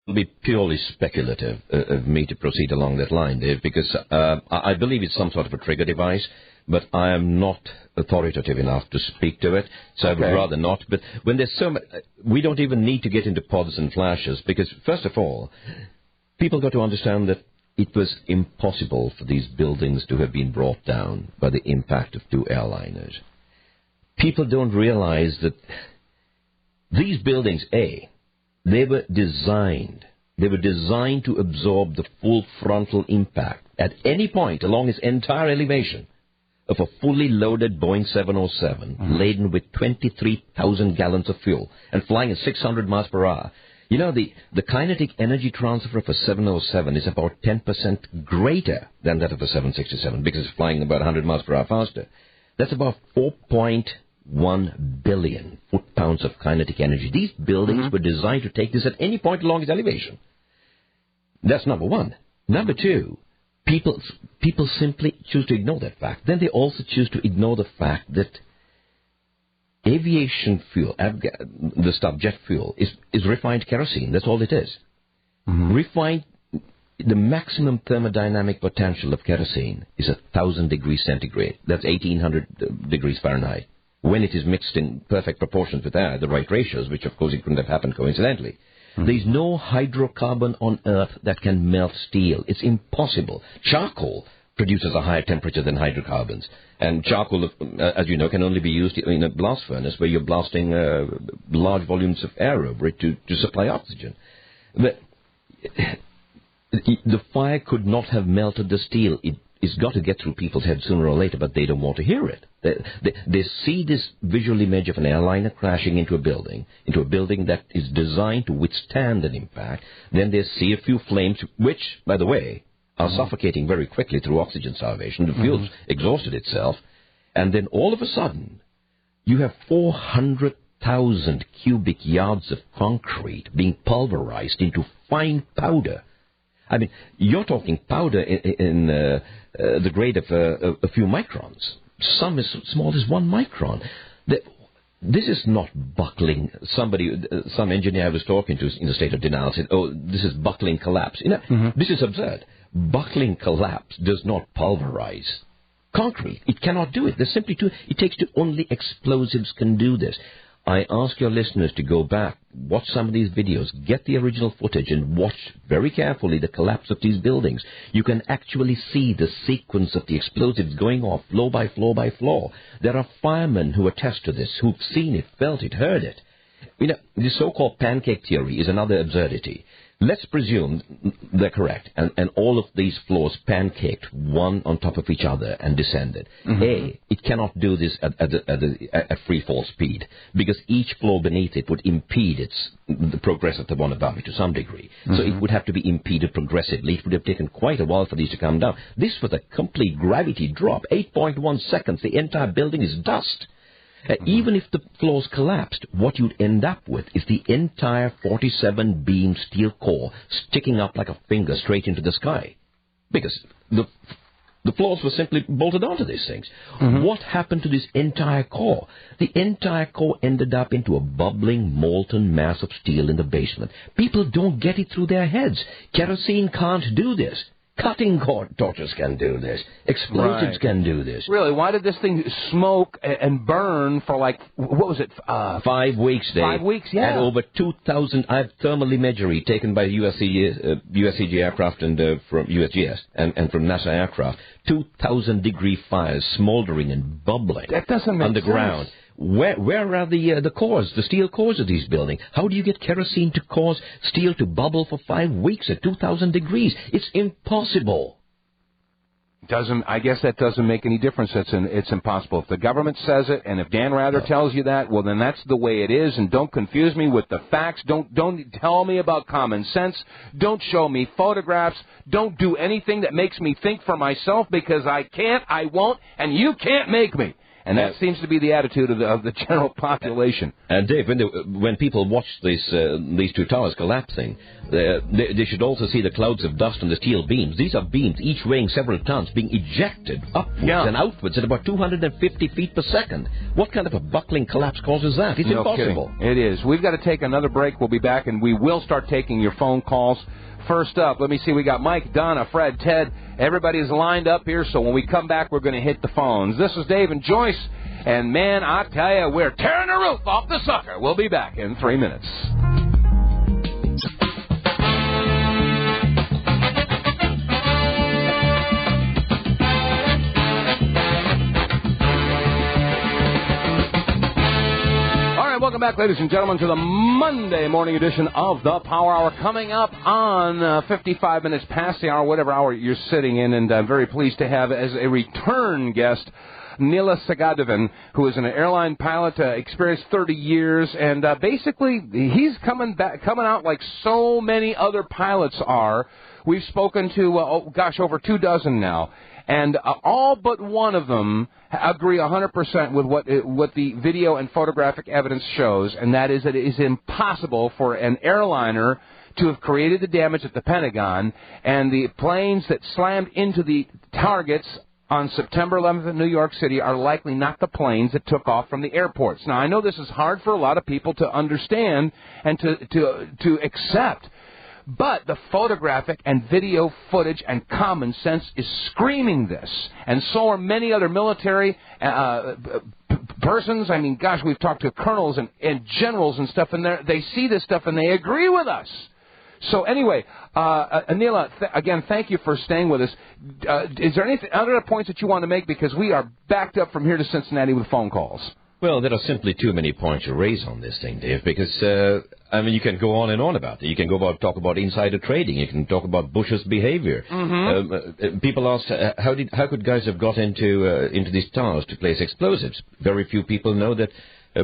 It would be purely speculative of me to proceed along that line, Dave, because I believe it's some sort of a trigger device, but I am not authoritative enough to speak to it, so I would rather not. But when there's so much, we don't even need to get into pods and flashes, because, first of all, people got to understand that it was impossible for these buildings to have been brought down by the impact of two airliners. People don't realize that these buildings, they were designed to absorb the full frontal impact at any point along its entire elevation of a fully loaded Boeing 707 laden with 23,000 gallons of fuel and flying at 600 miles per hour. You know, the kinetic energy transfer of a 707 is about 10% greater than that of a 767 because it's flying about 100 miles per hour faster. That's about 4.1 billion foot-pounds of kinetic energy. These buildings were designed to take this at any point along its elevation. That's number one. Number two, people simply choose to ignore that fact. Then they also choose to ignore the fact that aviation fuel, the stuff, jet fuel, is refined kerosene. That's all it is. Refined, the maximum thermodynamic potential of kerosene is 1,000 degrees centigrade. That's 1,800 degrees Fahrenheit. When it is mixed in perfect proportions with air, the right ratios, which of course it couldn't have happened coincidentally. There's no hydrocarbon on Earth that can melt steel. It's impossible. Charcoal produces a higher temperature than hydrocarbons. And charcoal, as you know, can only be used in a blast furnace where you're blasting large volumes of air over it to supply oxygen. But the fire could not have melted the steel. It's got to get through people's heads sooner or later, but they don't want to hear it. They see this visual image of an airliner crashing into a building that is designed to withstand an impact. Then they see a few flames, which, by the way, are suffocating very quickly through oxygen starvation. The fuel's exhausted itself. And then all of a sudden, you have 400,000 cubic yards of concrete being pulverized into fine powder. I mean, you're talking powder in the grade of a few microns. Some as small as 1 micron. This is not buckling. Some engineer I was talking to in a state of denial said, "Oh, this is buckling collapse." You know, this is absurd. Buckling collapse does not pulverize concrete. It cannot do it. There's simply it takes two. Only explosives can do this. I ask your listeners to go back, watch some of these videos, get the original footage, and watch very carefully the collapse of these buildings. You can actually see the sequence of the explosives going off floor by floor by floor. There are firemen who attest to this, who've seen it, felt it, heard it. You know, the so-called pancake theory is another absurdity. Let's presume they're correct, and all of these floors pancaked one on top of each other and descended. It cannot do this at free fall speed, because each floor beneath it would impede the progress of the one above it to some degree. So it would have to be impeded progressively. It would have taken quite a while for these to come down. This was a complete gravity drop, 8.1 seconds. The entire building is dust. Even if the floors collapsed, what you'd end up with is the entire 47-beam steel core sticking up like a finger straight into the sky. Because the floors were simply bolted onto these things. What happened to this entire core? The entire core ended up into a bubbling, molten mass of steel in the basement. People don't get it through their heads. Kerosene can't do this. Cutting torches can do this. Explosives can do this. Really? Why did this thing smoke and burn for like, what was it? 5 weeks, Dave. 5 weeks, yeah. And over 2,000, I have thermal imagery taken by USCG aircraft and from USGS and from NASA aircraft. 2,000-degree fires smoldering and bubbling. That doesn't make underground. sense. Where are the cores, the steel cores of these buildings? How do you get kerosene to cause steel to bubble for 5 weeks at 2,000 degrees? It's impossible. I guess that doesn't make any difference. It's impossible. If the government says it, and if Dan Rather tells you that, well, then that's the way it is. And don't confuse me with the facts. Don't tell me about common sense. Don't show me photographs. Don't do anything that makes me think for myself, because I can't, I won't, and you can't make me. And that seems to be the attitude of the general population. And Dave, when people watch these two towers collapsing, they should also see the clouds of dust and the steel beams. These are beams, each weighing several tons, being ejected upwards and outwards at about 250 feet per second. What kind of a buckling collapse causes that? It's impossible. Kidding. It is. We've got to take another break. We'll be back, and we will start taking your phone calls. First up, let me see, we got Mike, Donna, Fred, Ted. Everybody's lined up here, so when we come back, we're going to hit the phones. This is Dave and Joyce, and man, I tell you, we're tearing the roof off the sucker. We'll be back in 3 minutes. Welcome back, ladies and gentlemen, to the Monday morning edition of the Power Hour. Coming up on 55 minutes past the hour, whatever hour you're sitting in, and I'm very pleased to have as a return guest Nila Sagadevan, who is an airline pilot, experienced 30 years, and basically he's coming out like so many other pilots are. We've spoken to, over 24 now. And all but one of them agree 100% with what the video and photographic evidence shows, and that is that it is impossible for an airliner to have created the damage at the Pentagon, and the planes that slammed into the targets on September 11th in New York City are likely not the planes that took off from the airports. Now, I know this is hard for a lot of people to understand and to accept. But the photographic and video footage and common sense is screaming this. And so are many other military persons. I mean, gosh, we've talked to colonels and generals and stuff, and they see this stuff and they agree with us. So anyway, Nila, again, thank you for staying with us. Is there any other points that you want to make? Because we are backed up from here to Cincinnati with phone calls. Well, there are simply too many points to raise on this thing, Dave, because, you can go on and on about it. You can talk about insider trading. You can talk about Bush's behavior. Mm-hmm. People ask, how could guys have got into these towers to place explosives? Very few people know that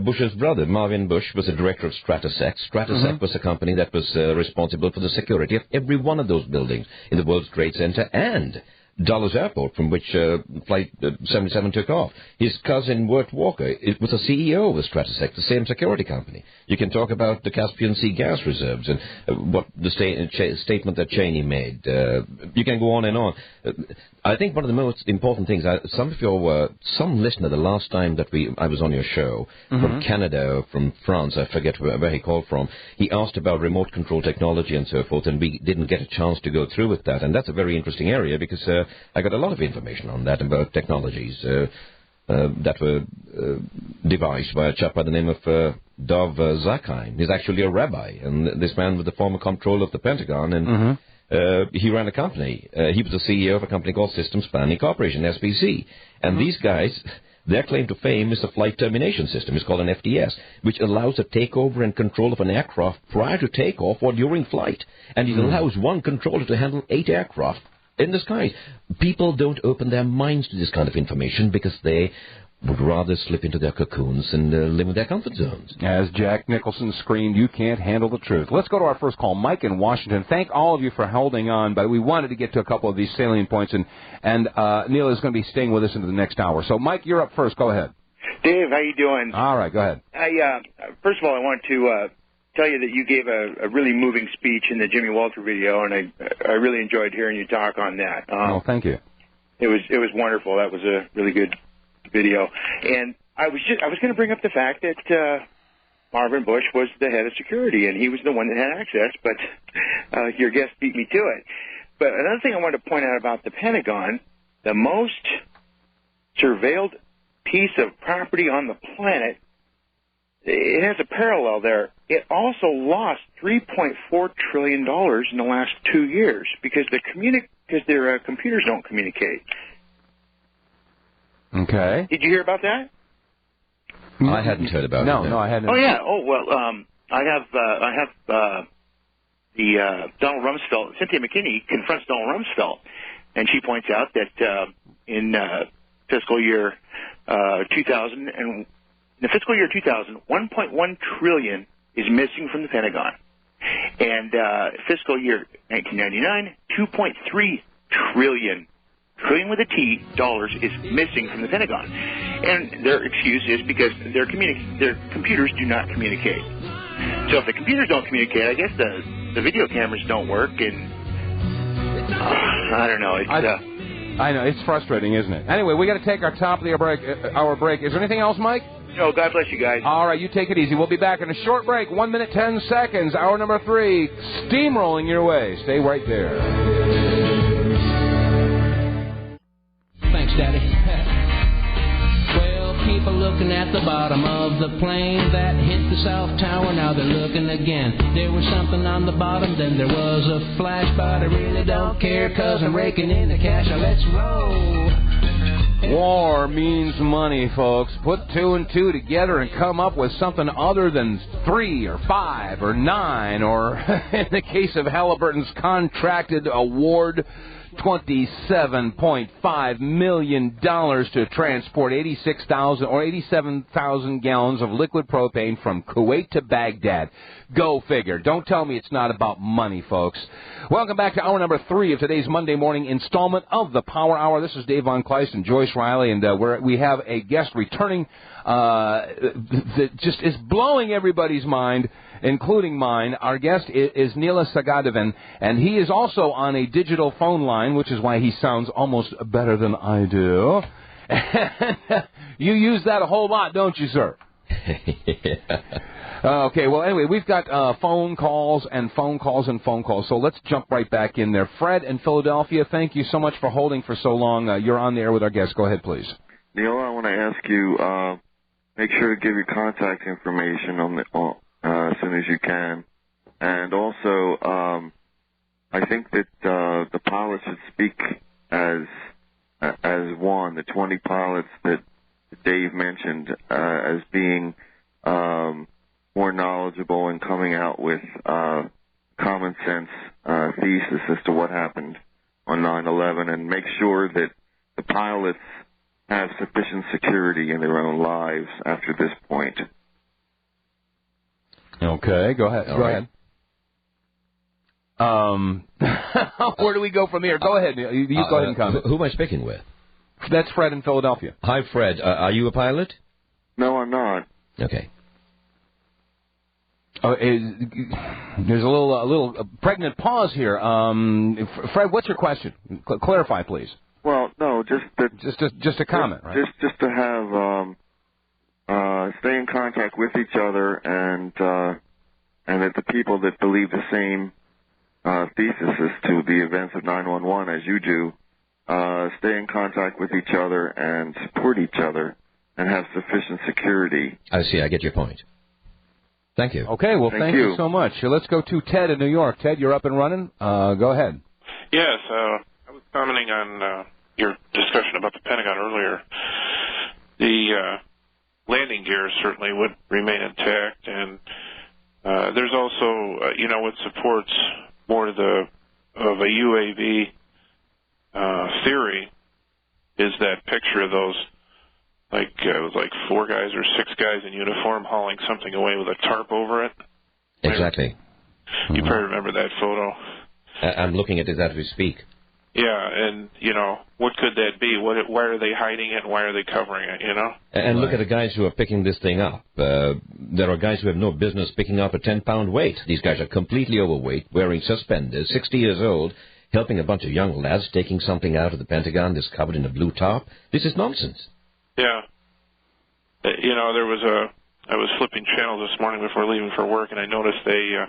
Bush's brother, Marvin Bush, was a director of Stratosec. Stratosec was a company that was responsible for the security of every one of those buildings in the World Trade Center and Dulles Airport, from which Flight 77 took off. His cousin, Wirt Walker, was a CEO of Stratosec, the same security company. You can talk about the Caspian Sea gas reserves and what the statement that Cheney made. You can go on and on. I think one of the most important things, some listener the last time that I was on your show, from Canada, from France, I forget where he called from, he asked about remote control technology and so forth, and we didn't get a chance to go through with that. And that's a very interesting area because I got a lot of information on that about technologies that were devised by a chap by the name of Dov Zakheim. He's actually a rabbi, and this man was the former comptroller of the Pentagon, and he ran a company. He was the CEO of a company called Systems Planning Corporation, SPC. And these guys, their claim to fame is a flight termination system. It's called an FTS, which allows the takeover and control of an aircraft prior to takeoff or during flight. And it allows one controller to handle 8 aircraft in the sky. People don't open their minds to this kind of information because they would rather slip into their cocoons and live in their comfort zones. As Jack Nicholson screamed, you can't handle the truth. Let's go to our first call. Mike in Washington. Thank all of you for holding on, but we wanted to get to a couple of these salient points, and Neil is going to be staying with us into the next hour. So, Mike, you're up first. Go ahead. Dave, how you doing? All right, go ahead. First of all, I want to tell you that you gave a really moving speech in the Jimmy Walter video, and I really enjoyed hearing you talk on that. Thank you. It was wonderful. That was a really good video. And I was going to bring up the fact that Marvin Bush was the head of security, and he was the one that had access, but your guest beat me to it. But another thing I wanted to point out about the Pentagon, the most surveilled piece of property on the planet, it has a parallel there. It also lost $3.4 trillion in the last 2 years because their computers don't communicate. Okay. Did you hear about that? I hadn't heard about it. No, I hadn't. Oh yeah. Oh well. I have the Donald Rumsfeld. Cynthia McKinney confronts Donald Rumsfeld, and she points out that in fiscal year 2000 and in the fiscal year 2000, 1.1 trillion is missing from the Pentagon, and fiscal year 1999, 2.3 trillion. Trillion with a T dollars is missing from the Pentagon. And their excuse is because their computers do not communicate. So if the computers don't communicate, I guess the video cameras don't work, and I don't know. I know, it's frustrating, isn't it? Anyway, we got to take our top of the hour break. Is there anything else, Mike? No, God bless you guys. All right, you take it easy. We'll be back in a short break, 1 minute, 10 seconds. Hour number 3, steamrolling your way. Stay right there. Thanks, Daddy. Well, people looking at the bottom of the plane that hit the South Tower, now they're looking again. There was something on the bottom, then there was a flash, but I really don't care, 'cause I'm raking in the cash. Now let's roll. War means money, folks. Put 2 and 2 together and come up with something other than 3 or 5 or 9, or in the case of Halliburton's contracted award, $27.5 million to transport 87,000 gallons of liquid propane from Kuwait to Baghdad. Go figure. Don't tell me it's not about money, folks. Welcome back to hour number 3 of today's Monday morning installment of the Power Hour. This is Dave Von Kleist and Joyce Riley, and we have a guest returning that just is blowing everybody's mind, including mine. Our guest is Nila Sagadevan, and he is also on a digital phone line, which is why he sounds almost better than I do. You use that a whole lot, don't you, sir? Okay, well, anyway, we've got phone calls and phone calls and phone calls, so let's jump right back in there. Fred in Philadelphia, thank you so much for holding for so long. You're on the air with our guest. Go ahead, please. Neil, I want to ask you, make sure to give your contact information as soon as you can. And also, I think that the pilots should speak as one, the 20 pilots that Dave mentioned, as being more knowledgeable and coming out with common sense thesis as to what happened on 9/11, and make sure that the pilots have sufficient security in their own lives after this point. Okay, go ahead. Go ahead. Where do we go from here? Go ahead. You go ahead and comment. Who am I speaking with? That's Fred in Philadelphia. Hi, Fred. Are you a pilot? No, I'm not. Okay. There's a little pregnant pause here. Fred, what's your question? Clarify, please. Well, no, just a comment, right? Just to have stay in contact with each other, and that the people that believe the same thesis as to the events of 9/11 as you do, stay in contact with each other and support each other and have sufficient security. I see. I get your point. Thank you. Okay, well, thank you so much. Let's go to Ted in New York. Ted, you're up and running. Go ahead. Yes, I was commenting on your discussion about the Pentagon earlier. The landing gear certainly would remain intact, and there's also, what supports more of a UAV theory is that picture of those, it was like 4 guys or 6 guys in uniform hauling something away with a tarp over it. Exactly. You probably remember that photo. I'm looking at it as we speak. Yeah, and, what could that be? Why are they hiding it, and why are they covering it, And look at the guys who are picking this thing up. There are guys who have no business picking up a 10-pound weight. These guys are completely overweight, wearing suspenders, 60 years old, helping a bunch of young lads taking something out of the Pentagon that's covered in a blue tarp. This is nonsense. Yeah. I was flipping channels this morning before leaving for work, and I noticed they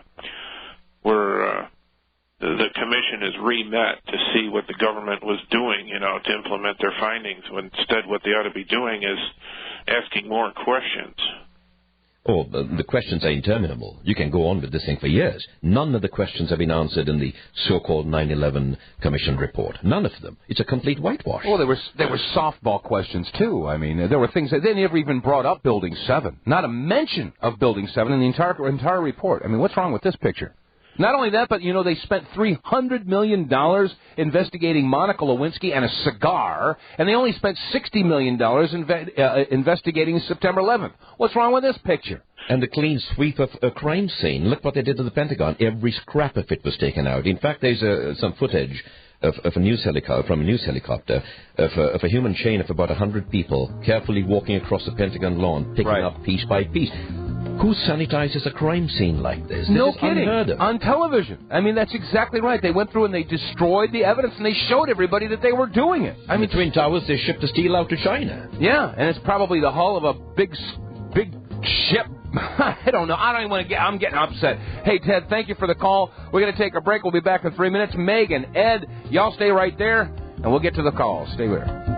the commission is re-met to see what the government was doing, to implement their findings, when instead what they ought to be doing is asking more questions. Oh, the questions are interminable. You can go on with this thing for years. None of the questions have been answered in the so-called 9/11 Commission report. None of them. It's a complete whitewash. Well, there were softball questions, too. I mean, there were things that they never even brought up Building 7. Not a mention of Building 7 in the entire report. I mean, what's wrong with this picture? Not only that, but, they spent $300 million investigating Monica Lewinsky and a cigar, and they only spent $60 million investigating September 11th. What's wrong with this picture? And the clean sweep of a crime scene. Look what they did to the Pentagon. Every scrap of it was taken out. In fact, there's some footage a news helicopter, of a human chain of about 100 people carefully walking across the Pentagon lawn, picking up piece by piece. Who sanitizes a crime scene like this? No is kidding. Unheard of. On television. I mean, that's exactly right. They went through and they destroyed the evidence, and they showed everybody that they were doing it. I mean, Twin Towers, they shipped the steel out to China. Yeah, and it's probably the hull of a big ship. I don't know. I don't even want to get... I'm getting upset. Hey, Ted, thank you for the call. We're going to take a break. We'll be back in 3 minutes. Megan, Ed, y'all stay right there, and we'll get to the calls. Stay there.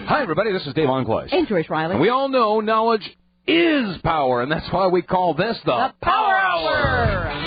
Hi, everybody. This is Dave Enclays. And Joyce Riley. And we all know knowledge is power, and that's why we call this the Power Hour.